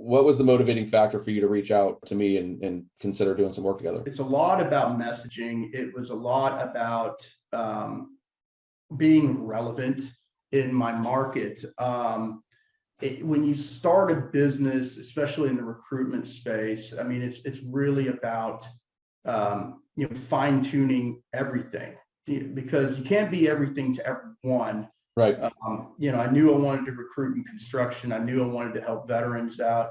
What was the motivating factor for you to reach out to me and consider doing some work together? It's a lot about messaging. It was a lot about being relevant in my market. When you start a business, especially in the recruitment space, I mean, it's really about fine tuning everything, because you can't be everything to everyone. Right. I knew I wanted to recruit in construction. I knew I wanted to help veterans out,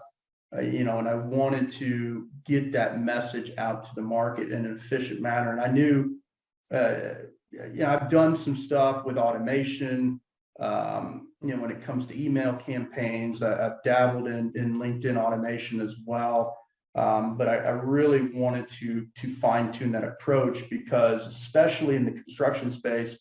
and I wanted to get that message out to the market in an efficient manner. And I knew, I've done some stuff with automation. When it comes to email campaigns, I've dabbled in LinkedIn automation as well. But I really wanted to fine tune that approach, because especially in the construction space,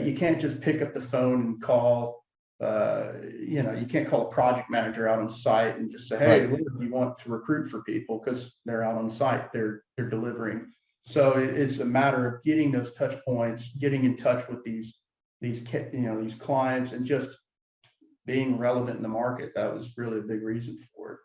you can't just pick up the phone and call. You can't call a project manager out on site and just say, "Hey, Right. look, you want to recruit for people," because they're out on site, they're delivering. So it's a matter of getting those touch points, getting in touch with these clients, and just being relevant in the market. That was really a big reason for it.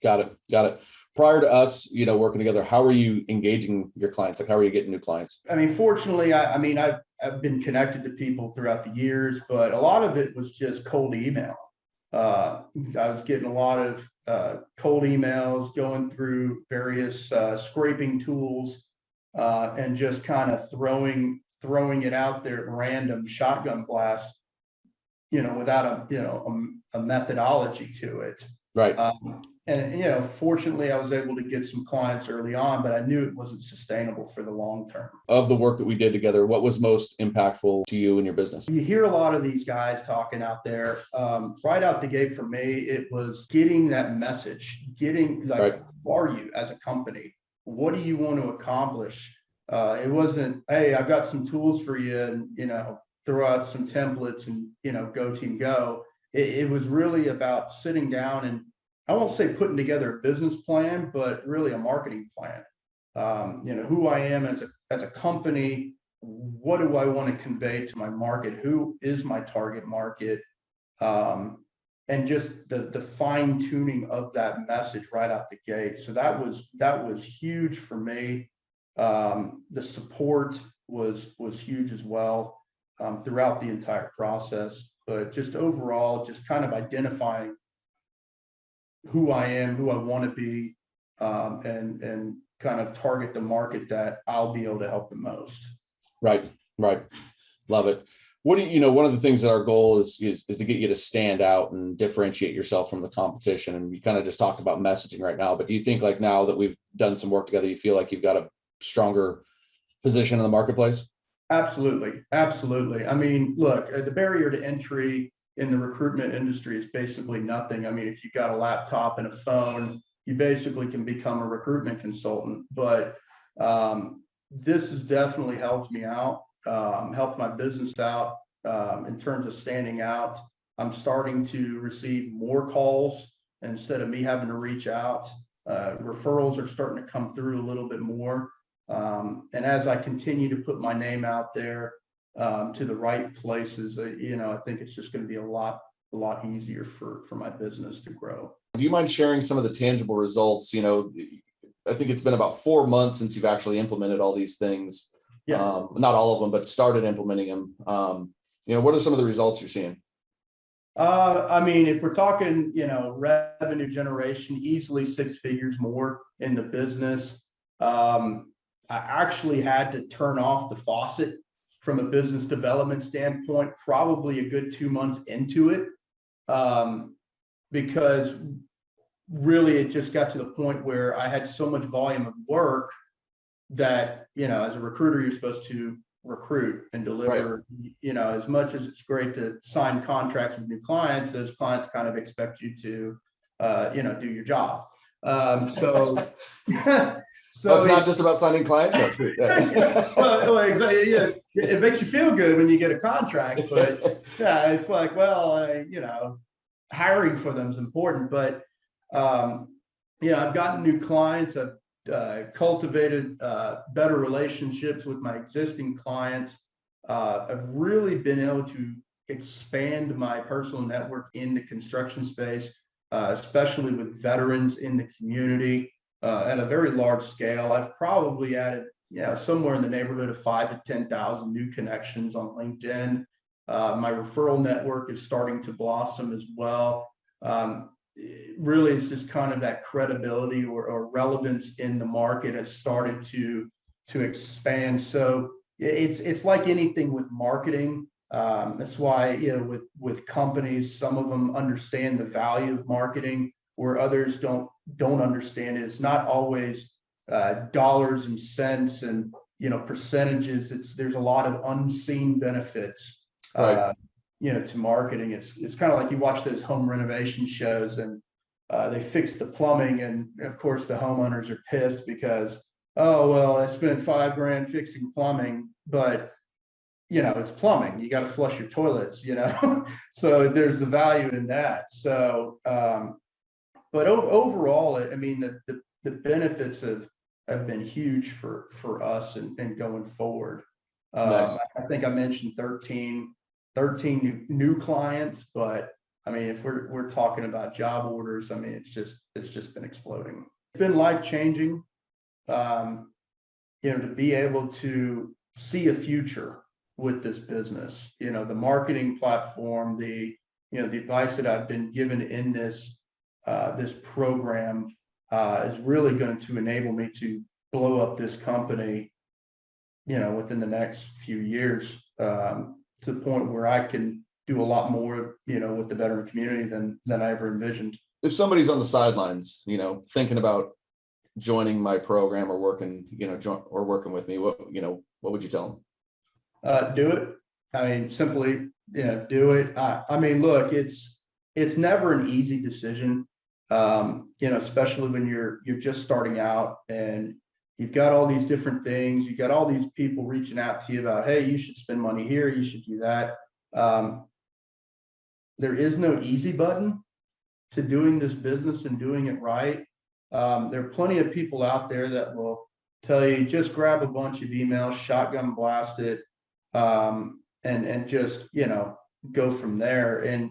Got it. Prior to us, working together, how are you engaging your clients? Like, how are you getting new clients? I mean, fortunately, I've been connected to people throughout the years, but a lot of it was just cold email. I was getting a lot of cold emails, going through various scraping tools, and just kind of throwing it out there at random, shotgun blast, without a methodology to it. Right. And fortunately, I was able to get some clients early on, but I knew it wasn't sustainable for the long term. Of the work that we did together, what was most impactful to you and your business? You hear a lot of these guys talking out there. Right out the gate for me, it was getting that message, Right. Who are you as a company? What do you want to accomplish? It wasn't, "Hey, I've got some tools for you," and throw out some templates and go team go. It was really about sitting down and, I won't say putting together a business plan, but really a marketing plan. Who I am as a company, what do I want to convey to my market? Who is my target market? And just the fine tuning of that message right out the gate. So that was huge for me. The support was huge as well, throughout the entire process. But just overall, just kind of identifying who I am, who I want to be, and kind of target the market that I'll be able to help the most. Right. Love it. What do one of the things that our goal is to get you to stand out and differentiate yourself from the competition. And you kind of just talked about messaging right now, but do you think, like, now that we've done some work together, you feel like you've got a stronger position in the marketplace? Absolutely. I mean, look, the barrier to entry in the recruitment industry is basically nothing. I mean, if you've got a laptop and a phone, you basically can become a recruitment consultant. But this has definitely helped me out, helped my business out, in terms of standing out. I'm starting to receive more calls instead of me having to reach out. Referrals are starting to come through a little bit more. And as I continue to put my name out there, to the right places, I think it's just going to be a lot easier for my business to grow. Do you mind sharing some of the tangible results? I think it's been about 4 months since you've actually implemented all these things. Yeah. Not all of them, but started implementing them. What are some of the results you're seeing? I mean, if we're talking, revenue generation, easily 6 figures more in the business. I actually had to turn off the faucet from a business development standpoint, probably a good 2 months into it, because really it just got to the point where I had so much volume of work that, as a recruiter, you're supposed to recruit and deliver. Right. As much as it's great to sign contracts with new clients, those clients kind of expect you to, do your job. So it's not just about signing clients. Well, exactly. Yeah, it makes you feel good when you get a contract, but yeah, it's like, well, hiring for them is important. But I've gotten new clients. I've cultivated better relationships with my existing clients. I've really been able to expand my personal network in the construction space. especially with veterans in the community at a very large scale. I've probably added, somewhere in the neighborhood of 5,000 to 10,000 new connections on LinkedIn. My referral network is starting to blossom as well. Really, it's just kind of that credibility or relevance in the market has started to expand. So it's like anything with marketing. That's why, with companies, some of them understand the value of marketing, where others don't understand it. It's not always dollars and cents and percentages. There's a lot of unseen benefits. Right. To marketing. It's kind of like you watch those home renovation shows and they fix the plumbing, and of course the homeowners are pissed because, oh, well, I spent $5,000 fixing plumbing, but it's plumbing. You got to flush your toilets, so there's the value in that. So, but overall, I mean, the benefits have been huge for us and going forward. Nice. I think I mentioned 13 new clients, but I mean, if we're talking about job orders, I mean, it's just been exploding. It's been life-changing, to be able to see a future with this business. The marketing platform, the advice that I've been given in this program is really going to enable me to blow up this company, within the next few years, to the point where I can do a lot more, with the veteran community than I ever envisioned. If somebody's on the sidelines, thinking about joining my program or working, working with me, what would you tell them? Do it. I mean, simply, do it. I mean, look, it's never an easy decision, especially when you're just starting out and you've got all these different things. You've got all these people reaching out to you about, hey, you should spend money here, you should do that. There is no easy button to doing this business and doing it right. There are plenty of people out there that will tell you, just grab a bunch of emails, shotgun blast it, and just, go from there. And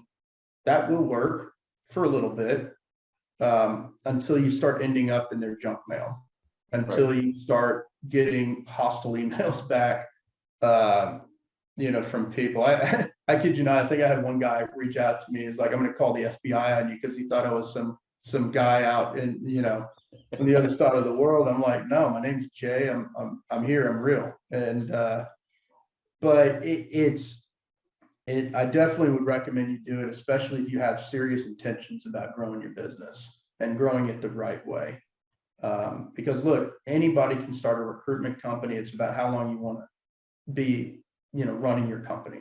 that will work for a little bit, until you start ending up in their junk mail, until you start getting hostile emails back, from people. I kid you not, I think I had one guy reach out to me. He's like, I'm going to call the FBI on you, because he thought I was some guy out in, on the other side of the world. I'm like, no, my name's Jay. I'm here. I'm real. And, but I definitely would recommend you do it, especially if you have serious intentions about growing your business and growing it the right way. Because look, anybody can start a recruitment company. It's about how long you want to be, running your company.